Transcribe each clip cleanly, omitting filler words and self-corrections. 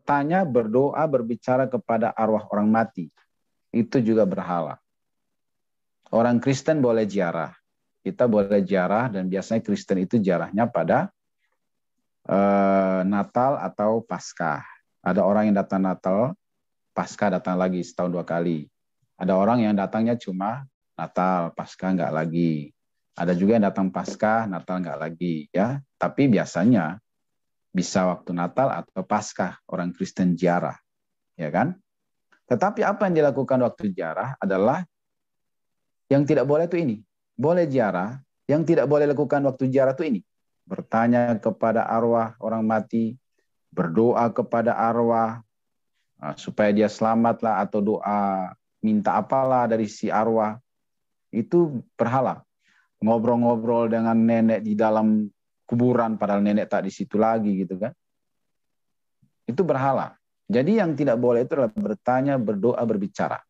bertanya, berdoa, berbicara kepada arwah orang mati. Itu juga berhala. Orang Kristen boleh ziarah. Kita boleh ziarah, dan biasanya Kristen itu ziarahnya pada Natal atau Paskah. Ada orang yang datang Natal, Paskah datang lagi setahun 2 kali. Ada orang yang datangnya cuma Natal, Paskah nggak lagi. Ada juga yang datang Paskah, Natal nggak lagi, ya. Tapi biasanya bisa waktu Natal atau Paskah orang Kristen ziarah, ya kan? Tetapi apa yang dilakukan waktu ziarah adalah yang tidak boleh itu ini. Boleh ziarah, yang tidak boleh lakukan waktu ziarah itu ini. Bertanya kepada arwah orang mati, berdoa kepada arwah supaya dia selamatlah, atau doa minta apalah dari si arwah. Itu berhala. Ngobrol-ngobrol dengan nenek di dalam kuburan padahal nenek tak di situ lagi gitu kan. Itu berhala. Jadi yang tidak boleh itu adalah bertanya, berdoa, berbicara.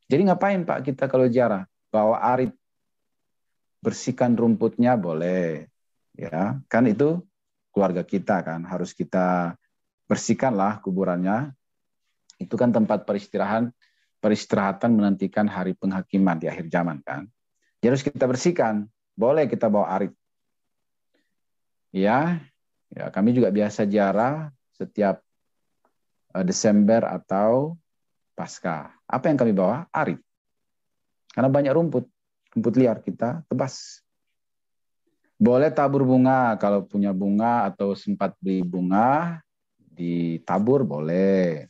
Jadi ngapain Pak kita kalau ziarah? Bawa arit, bersihkan rumputnya boleh. Ya, kan itu keluarga kita kan, harus kita bersihkanlah kuburannya. Itu kan tempat peristirahatan menantikan hari penghakiman di akhir zaman kan. Jadi harus kita bersihkan. Boleh kita bawa arit. Ya, kami juga biasa ziarah setiap Desember atau Paskah. Apa yang kami bawa? Arit. Karena banyak rumput liar kita tebas. Boleh tabur bunga, kalau punya bunga atau sempat beli bunga, ditabur boleh.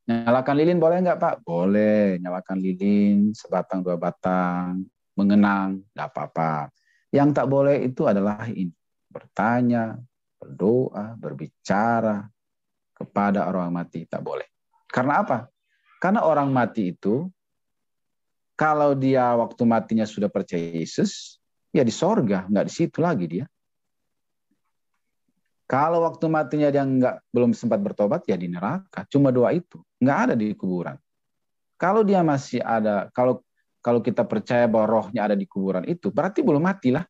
Nyalakan lilin boleh nggak Pak? Boleh, nyalakan lilin sebatang 2 batang, mengenang, nggak apa-apa. Yang tak boleh itu adalah ini, bertanya, berdoa, berbicara kepada orang mati, tak boleh. Karena apa? Karena orang mati itu, kalau dia waktu matinya sudah percaya Yesus, ya di sorga, nggak di situ lagi dia. Kalau waktu matinya dia belum sempat bertobat, ya di neraka. Cuma 2 itu, nggak ada di kuburan. Kalau dia masih ada, kalau kita percaya bahwa rohnya ada di kuburan itu, berarti belum mati lah.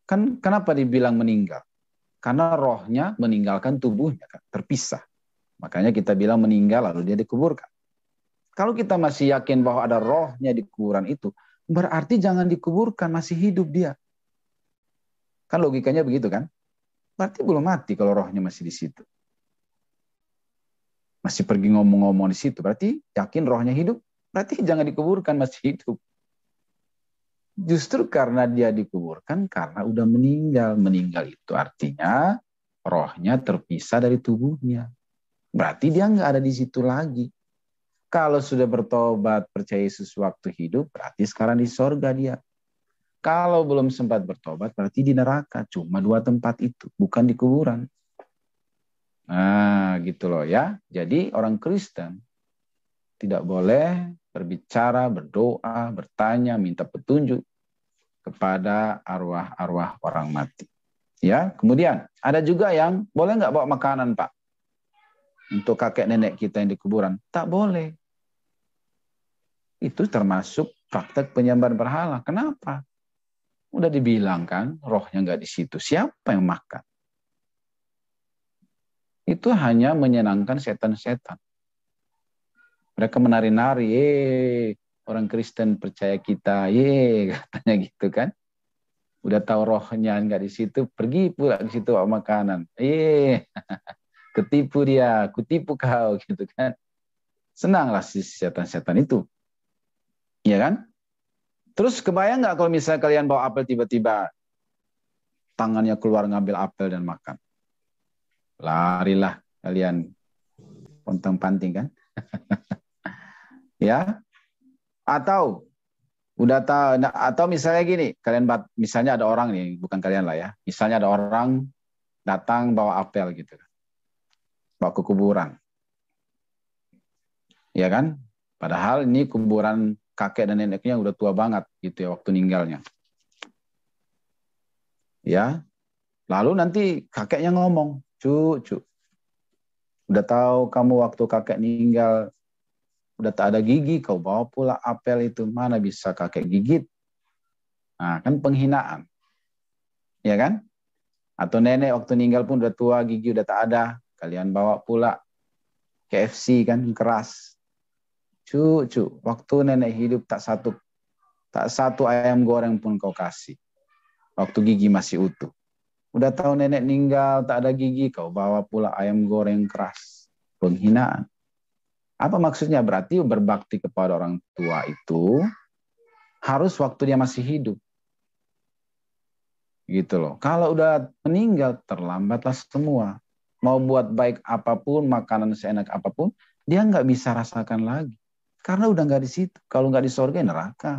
Kan kenapa dibilang meninggal? Karena rohnya meninggalkan tubuhnya, kan? Terpisah. Makanya kita bilang meninggal lalu dia dikuburkan. Kalau kita masih yakin bahwa ada rohnya di kuburan itu, berarti jangan dikuburkan, masih hidup dia. Kan logikanya begitu kan? Berarti belum mati kalau rohnya masih di situ. Masih pergi ngomong-ngomong di situ, berarti yakin rohnya hidup, berarti jangan dikuburkan, masih hidup. Justru karena dia dikuburkan, karena udah meninggal. Meninggal itu artinya rohnya terpisah dari tubuhnya. Berarti dia nggak ada di situ lagi. Kalau sudah bertobat, percaya Yesus waktu hidup, berarti sekarang di sorga dia. Kalau belum sempat bertobat, berarti di neraka. Cuma 2 tempat itu, bukan di kuburan. Nah, gitu loh ya. Jadi orang Kristen tidak boleh berbicara, berdoa, bertanya, minta petunjuk kepada arwah-arwah orang mati. Ya, kemudian ada juga yang boleh nggak bawa makanan, Pak? Untuk kakek nenek kita yang di kuburan. Tak boleh. Itu termasuk praktek penyembahan berhala. Kenapa? Udah dibilang kan, rohnya nggak di situ. Siapa yang makan? Itu hanya menyenangkan setan-setan. Mereka menari-nari, orang Kristen percaya kita, katanya gitu kan. Udah tahu rohnya nggak di situ, pergi pula ke situ bawa makanan. Ketipu dia, kutipu kau, gitu kan. Senanglah si setan-setan itu. Iya kan? Terus kebayang nggak kalau misalnya kalian bawa apel tiba-tiba tangannya keluar ngambil apel dan makan? Larilah kalian pontang-panting kan? Ya? Atau udah tahu, atau misalnya gini, kalian misalnya ada orang nih, bukan kalian lah ya. Misalnya ada orang datang bawa apel gitu. Bawa ke kuburan. Ya kan? Padahal ini kuburan kakek dan neneknya udah tua banget gitu ya waktu meninggalnya. Ya. Lalu nanti kakeknya ngomong, "Cu, udah tahu kamu waktu kakek meninggal udah tak ada gigi, kau bawa pula apel itu, mana bisa kakek gigit?" Nah, kan penghinaan. Ya kan? Atau nenek waktu meninggal pun udah tua, gigi udah tak ada, kalian bawa pula KFC kan keras. Cu, waktu nenek hidup tak satu ayam goreng pun kau kasih. Waktu gigi masih utuh. Udah tahu nenek meninggal, tak ada gigi, kau bawa pula ayam goreng keras. Penghinaan. Apa maksudnya? Berarti berbakti kepada orang tua itu harus waktu dia masih hidup. Gitu loh. Kalau udah meninggal, terlambatlah semua. Mau buat baik apapun, makanan seenak apapun, dia nggak bisa rasakan lagi. Karena udah nggak di situ. Kalau nggak di surga, neraka.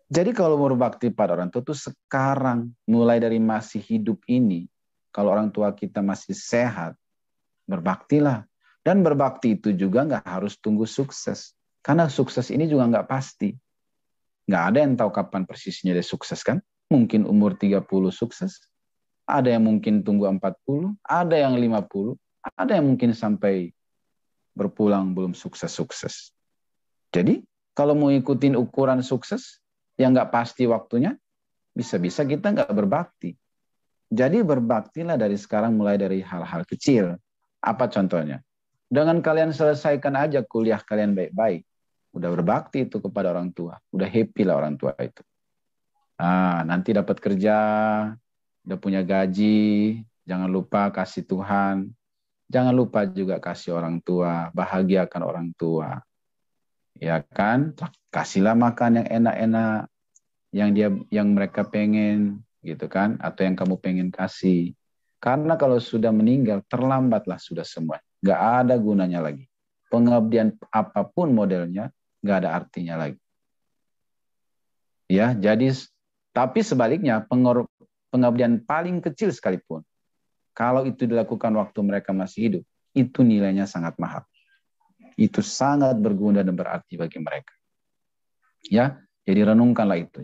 Jadi kalau mau berbakti pada orang tua itu sekarang, mulai dari masih hidup ini, kalau orang tua kita masih sehat, berbaktilah. Dan berbakti itu juga nggak harus tunggu sukses. Karena sukses ini juga nggak pasti. Nggak ada yang tahu kapan persisnya dia sukses kan. Mungkin umur 30 sukses. Ada yang mungkin tunggu 40, ada yang 50, ada yang mungkin sampai berpulang belum sukses-sukses. Jadi kalau mau ikutin ukuran sukses, yang nggak pasti waktunya, bisa-bisa kita nggak berbakti. Jadi berbaktilah dari sekarang mulai dari hal-hal kecil. Apa contohnya? Dengan kalian selesaikan aja kuliah kalian baik-baik. Udah berbakti itu kepada orang tua. Udah happy lah orang tua itu. Nanti dapat kerja, udah punya gaji, jangan lupa kasih Tuhan. Jangan lupa juga kasih orang tua, bahagiakan orang tua. Ya kan? Kasihlah makan yang enak-enak, yang mereka pengen, gitu kan? Atau yang kamu pengen kasih. Karena kalau sudah meninggal, terlambatlah sudah semua. Nggak ada gunanya lagi. Pengabdian apapun modelnya, nggak ada artinya lagi. Ya, jadi tapi sebaliknya pengabdian paling kecil sekalipun, kalau itu dilakukan waktu mereka masih hidup, itu nilainya sangat mahal. Itu sangat berguna dan berarti bagi mereka. Ya, jadi renungkanlah itu.